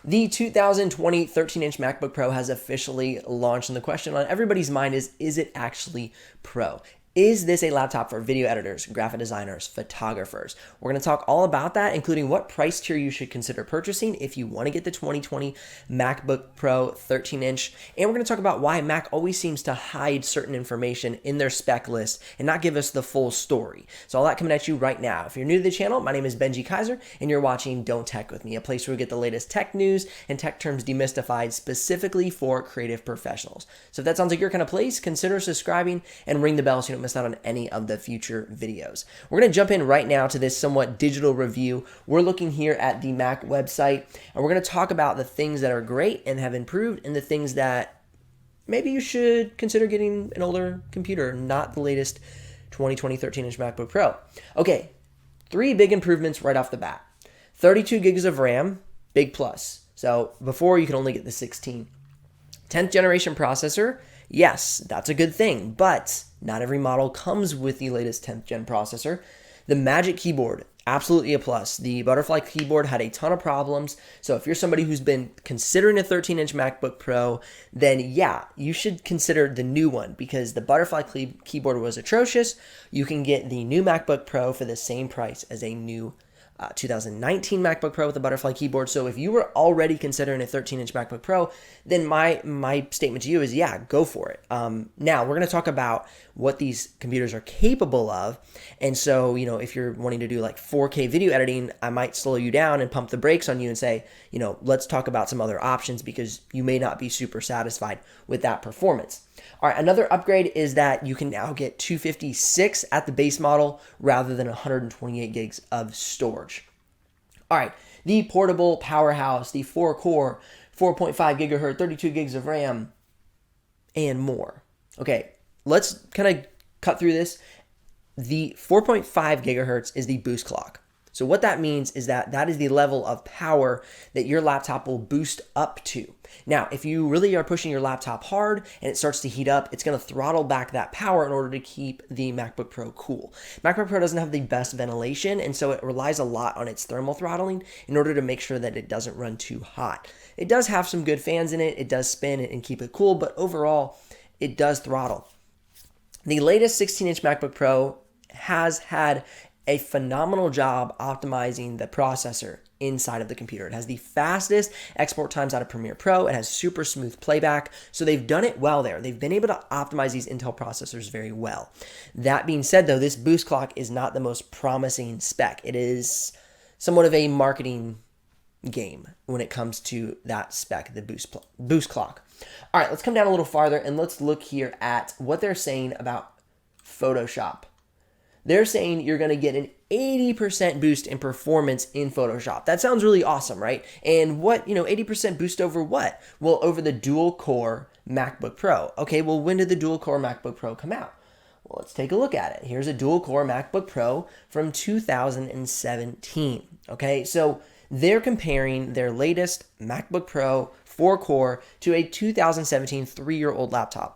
The 2020 13-inch MacBook Pro has officially launched, and the question on everybody's mind is it actually Pro? Is this a laptop for video editors, graphic designers, photographers? We're going to talk all about that, including what price tier you should consider purchasing if you want to get the 2020 MacBook Pro 13-inch. And we're going to talk about why Mac always seems to hide certain information in their spec list and not give us the full story. So all that coming at you right now. If you're new to the channel, my name is Benji Kaiser, and you're watching Don't Tech With Me, a place where we get the latest tech news and tech terms demystified specifically for creative professionals. So if that sounds like your kind of place, consider subscribing and ring the bell so you don't miss out on any of the future videos. We're going to jump in right now to this somewhat digital review. We're looking here at the Mac website, and we're going to talk about the things that are great and have improved and the things that maybe you should consider getting an older computer, not the latest 2020 13-inch MacBook Pro. Okay, 3 big improvements right off the bat. 32 gigs of RAM, big plus. So before you could only get the 16. 10th generation processor, yes, that's a good thing, but not every model comes with the latest 10th gen processor. The Magic Keyboard, absolutely a plus. The Butterfly keyboard had a ton of problems, so if you're somebody who's been considering a 13-inch MacBook Pro, then yeah, you should consider the new one because the Butterfly keyboard was atrocious. You can get the new MacBook Pro for the same price as a new 2019 MacBook Pro with a Butterfly keyboard. So if you were already considering a 13-inch MacBook Pro, then my statement to you is, yeah, go for it. Now, we're going to talk about what these computers are capable of. And so, if you're wanting to do like 4K video editing, I might slow you down and pump the brakes on you and say, let's talk about some other options because you may not be super satisfied with that performance. All right, another upgrade is that you can now get 256 at the base model rather than 128 gigs of storage. All right, the portable powerhouse, the 4-core, 4.5 gigahertz, 32 gigs of RAM, and more. Okay, let's kind of cut through this. The 4.5 gigahertz is the boost clock. So what that means is that is the level of power that your laptop will boost up to. Now, if you really are pushing your laptop hard and it starts to heat up, it's going to throttle back that power in order to keep the MacBook Pro cool. MacBook Pro doesn't have the best ventilation, and so it relies a lot on its thermal throttling in order to make sure that it doesn't run too hot. It does have some good fans in it. It does spin it and keep it cool, but overall, it does throttle. The latest 16-inch MacBook Pro has had a phenomenal job optimizing the processor inside of the computer. It has the fastest export times out of Premiere Pro. It has super smooth playback. So they've done it well there. They've been able to optimize these Intel processors very well. That being said, though, this boost clock is not the most promising spec. It is somewhat of a marketing game when it comes to that spec, the boost clock. All right, let's come down a little farther and let's look here at what they're saying about Photoshop. They're saying you're going to get an 80% boost in performance in Photoshop. That sounds really awesome, right? And what, 80% boost over what? Well, over the dual-core MacBook Pro. Okay, well, when did the dual-core MacBook Pro come out? Well, let's take a look at it. Here's a dual-core MacBook Pro from 2017. Okay, so they're comparing their latest MacBook Pro 4-core to a 2017 3-year-old laptop.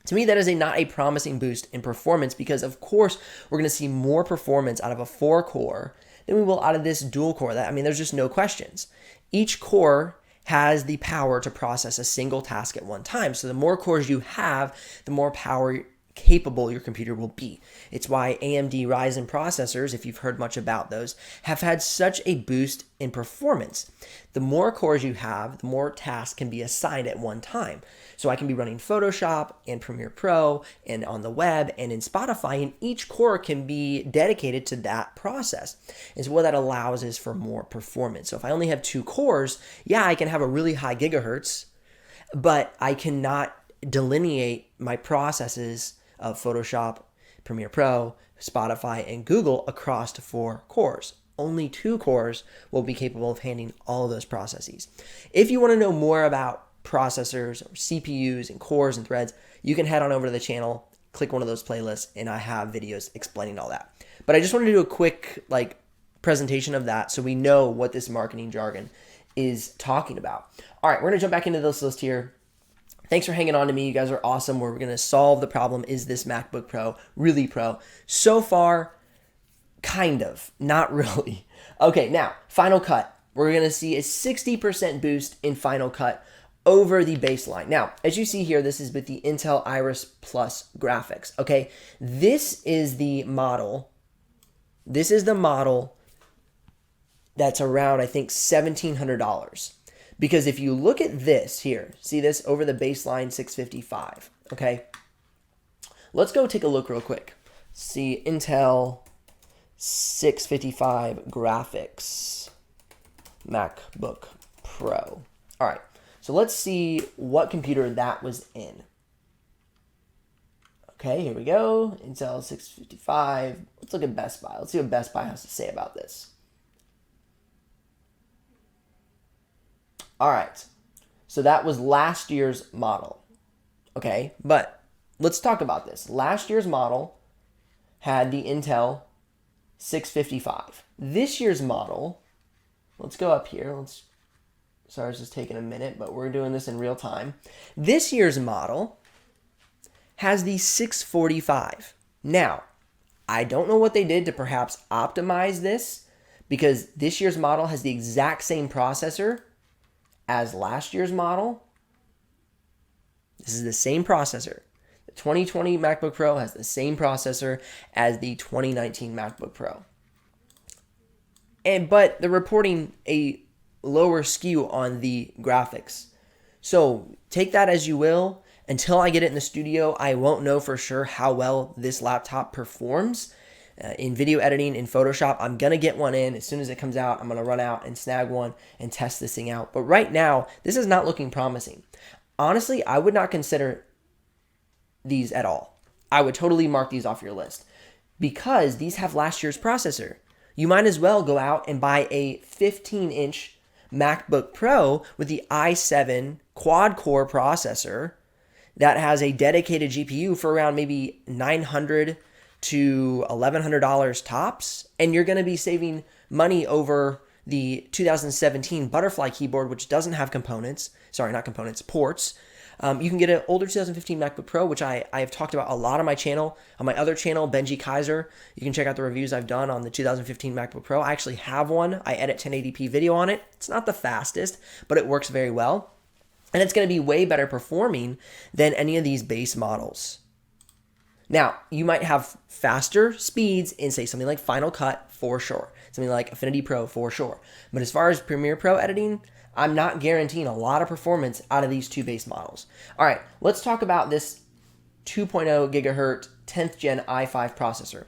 To me, that is not a promising boost in performance because, of course, we're going to see more performance out of a 4-core than we will out of this dual-core. There's just no questions. Each core has the power to process a single task at one time. So the more cores you have, the more power capable your computer will be. It's why AMD Ryzen processors, if you've heard much about those, have had such a boost in performance. The more cores you have, the more tasks can be assigned at one time. So I can be running Photoshop and Premiere Pro and on the web and in Spotify, and each core can be dedicated to that process. And so what that allows is for more performance. So if I only have 2 cores, yeah, I can have a really high gigahertz, but I cannot delineate my processes of Photoshop, Premiere Pro, Spotify, and Google across to 4 cores. Only 2 cores will be capable of handling all of those processes. If you want to know more about processors or CPUs and cores and threads, you can head on over to the channel, click one of those playlists, and I have videos explaining all that. But I just wanted to do a quick presentation of that so we know what this marketing jargon is talking about. All right, we're going to jump back into this list here. Thanks for hanging on to me. You guys are awesome. We're going to solve the problem. Is this MacBook Pro really Pro? So far, kind of. Not really. Okay, now, final cut. we're going to see a 60% boost in Final Cut over the baseline. Now, as you see here, this is with the Intel Iris Plus graphics, okay? This is the model. This is the model that's around, I think, $1,700. Because if you look at this here, see this over the baseline 655, okay? Let's go take a look real quick. See Intel 655 graphics, MacBook Pro. All right, so let's see what computer that was in. Okay, here we go. Intel 655. Let's look at Best Buy. Let's see what Best Buy has to say about this. All right, so that was last year's model. Okay, but let's talk about this. Last year's model had the Intel 655. This year's model, let's go up here. Sorry, it's just taking a minute, but we're doing this in real time. This year's model has the 645. Now, I don't know what they did to perhaps optimize this, because this year's model has the exact same processor as last year's model. This is the same processor. The 2020 MacBook Pro has the same processor as the 2019 MacBook Pro. But they're reporting a lower skew on the graphics. So take that as you will. Until I get it in the studio, I won't know for sure how well this laptop performs. In video editing in Photoshop, I'm going to get one in. As soon as it comes out, I'm going to run out and snag one and test this thing out. But right now, this is not looking promising. Honestly, I would not consider these at all. I would totally mark these off your list because these have last year's processor. You might as well go out and buy a 15-inch MacBook Pro with the i7 quad-core processor that has a dedicated GPU for around maybe $900 to $1,100 tops, and you're going to be saving money over the 2017 Butterfly keyboard, which doesn't have components. Sorry, not components, ports. You can get an older 2015 MacBook Pro, which I have talked about a lot on my channel. On my other channel, Benji Kaiser, you can check out the reviews I've done on the 2015 MacBook Pro. I actually have one. I edit 1080p video on it. It's not the fastest, but it works very well. And it's going to be way better performing than any of these base models. Now, you might have faster speeds in, say, something like Final Cut for sure. Something like Affinity Pro for sure. But as far as Premiere Pro editing, I'm not guaranteeing a lot of performance out of these two base models. All right, let's talk about this 2.0 gigahertz 10th gen i5 processor.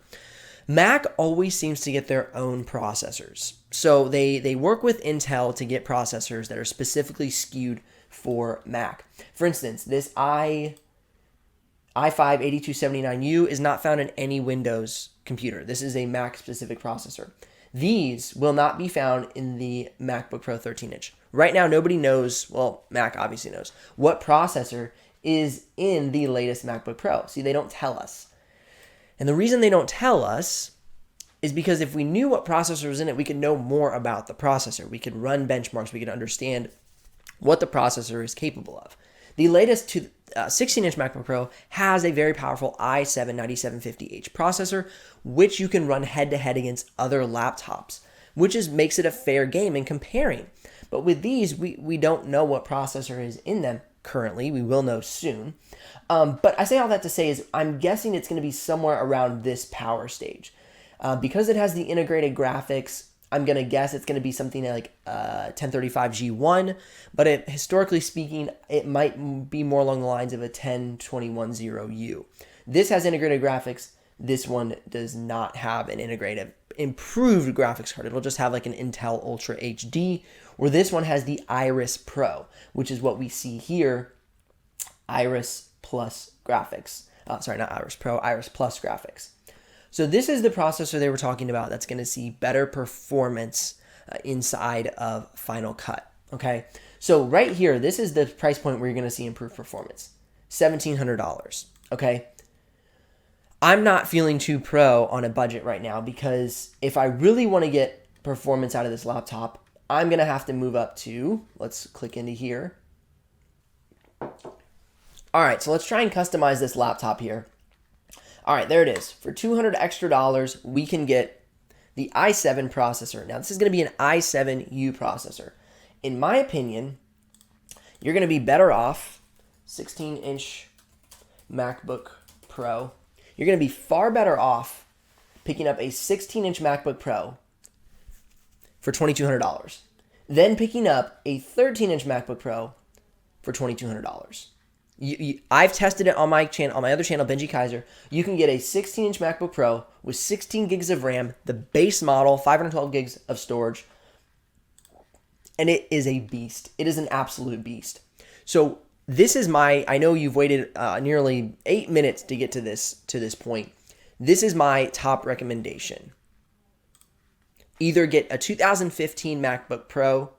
Mac always seems to get their own processors. So they work with Intel to get processors that are specifically skewed for Mac. For instance, this i5-8279U is not found in any Windows computer. This is a Mac-specific processor. These will not be found in the MacBook Pro 13-inch. Right now, nobody knows, well, Mac obviously knows, what processor is in the latest MacBook Pro. See, they don't tell us. And the reason they don't tell us is because if we knew what processor was in it, we could know more about the processor. We could run benchmarks. We could understand what the processor is capable of. The latest 16-inch MacBook Pro has a very powerful i7-9750H processor, which you can run head-to-head against other laptops, which makes it a fair game in comparing. But with these, we don't know what processor is in them currently. We will know soon. But I say all that to say is I'm guessing it's going to be somewhere around this power stage. Because it has the integrated graphics, I'm going to guess it's going to be something like 1035G1, but historically speaking, it might be more along the lines of a 10210U. This has integrated graphics. This one does not have an integrated improved graphics card. It'll just have like an Intel Ultra HD, where this one has the Iris Pro, which is what we see here, Iris Plus graphics. Sorry, not Iris Pro, Iris Plus graphics. So this is the processor they were talking about that's going to see better performance inside of Final Cut, okay? So right here, this is the price point where you're going to see improved performance, $1,700, okay? I'm not feeling too pro on a budget right now because if I really want to get performance out of this laptop, I'm going to have to move up to, let's click into here. All right, so let's try and customize this laptop here. All right, there it is. For $200 extra, we can get the i7 processor. Now, this is going to be an i7U processor. In my opinion, you're going to be better off 16-inch MacBook Pro. You're going to be far better off picking up a 16-inch MacBook Pro for $2,200 than picking up a 13-inch MacBook Pro for $2,200. I've tested it on my channel, on my other channel, Benji Kaiser. You can get a 16-inch MacBook Pro with 16 gigs of RAM, the base model, 512 gigs of storage, and it is a beast. It is an absolute beast. So this is I know you've waited nearly 8 minutes to get to this point. This is my top recommendation. Either get a 2015 MacBook Pro,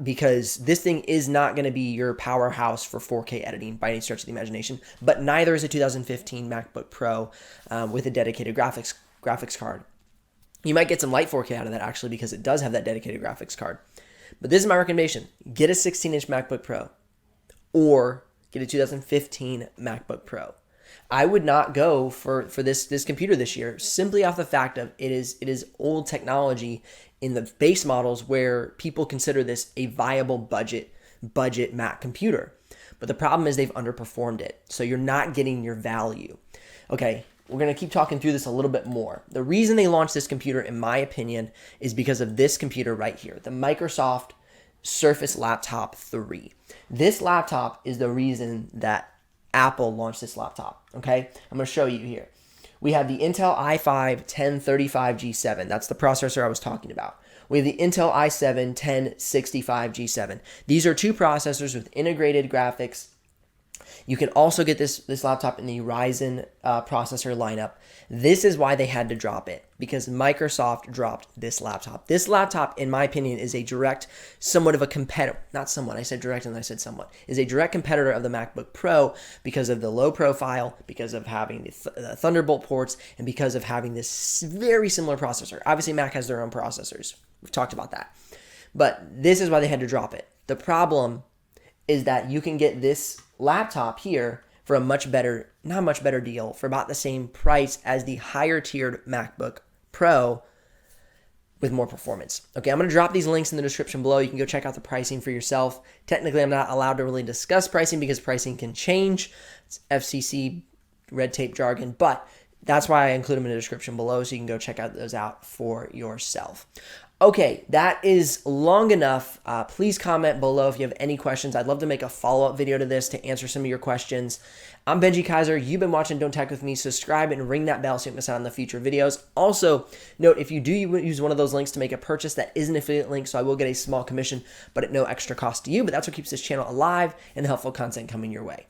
because this thing is not going to be your powerhouse for 4K editing by any stretch of the imagination, but neither is a 2015 MacBook Pro with a dedicated graphics card. You might get some light 4K out of that actually because it does have that dedicated graphics card. But this is my recommendation. Get a 16-inch MacBook Pro or get a 2015 MacBook Pro. I would not go for this computer this year simply off the fact of it is old technology in the base models where people consider this a viable budget Mac computer. But the problem is they've underperformed it. So you're not getting your value. Okay, we're going to keep talking through this a little bit more. The reason they launched this computer, in my opinion, is because of this computer right here, the Microsoft Surface Laptop 3. This laptop is the reason that Apple launched this laptop, okay? I'm going to show you here. We have the Intel i5-1035G7. That's the processor I was talking about. We have the Intel i7-1065G7. These are two processors with integrated graphics. You can also get this laptop in the Ryzen processor lineup. This is why they had to drop it, because Microsoft dropped this laptop. This laptop, in my opinion, is a direct, somewhat of a competitor, not somewhat, I said direct and I said somewhat, is a direct competitor of the MacBook Pro because of the low profile, because of having the Thunderbolt ports, and because of having this very similar processor. Obviously, Mac has their own processors. We've talked about that. But this is why they had to drop it. The problem is that you can get this laptop here for a much better, not much better deal, for about the same price as the higher tiered MacBook Pro with more performance. Okay, I'm going to drop these links in the description below. You can go check out the pricing for yourself. Technically, I'm not allowed to really discuss pricing because pricing can change. It's FCC red tape jargon, but that's why I include them in the description below so you can go check those out for yourself. Okay, that is long enough. Please comment below if you have any questions. I'd love to make a follow-up video to this to answer some of your questions. I'm Benji Kaiser. You've been watching Don't Tech With Me. Subscribe and ring that bell so you don't miss out on the future videos. Also, note if you do use one of those links to make a purchase, that is an affiliate link, so I will get a small commission, but at no extra cost to you. But that's what keeps this channel alive and helpful content coming your way.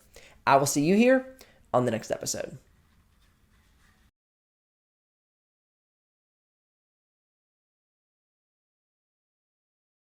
I will see you here on the next episode.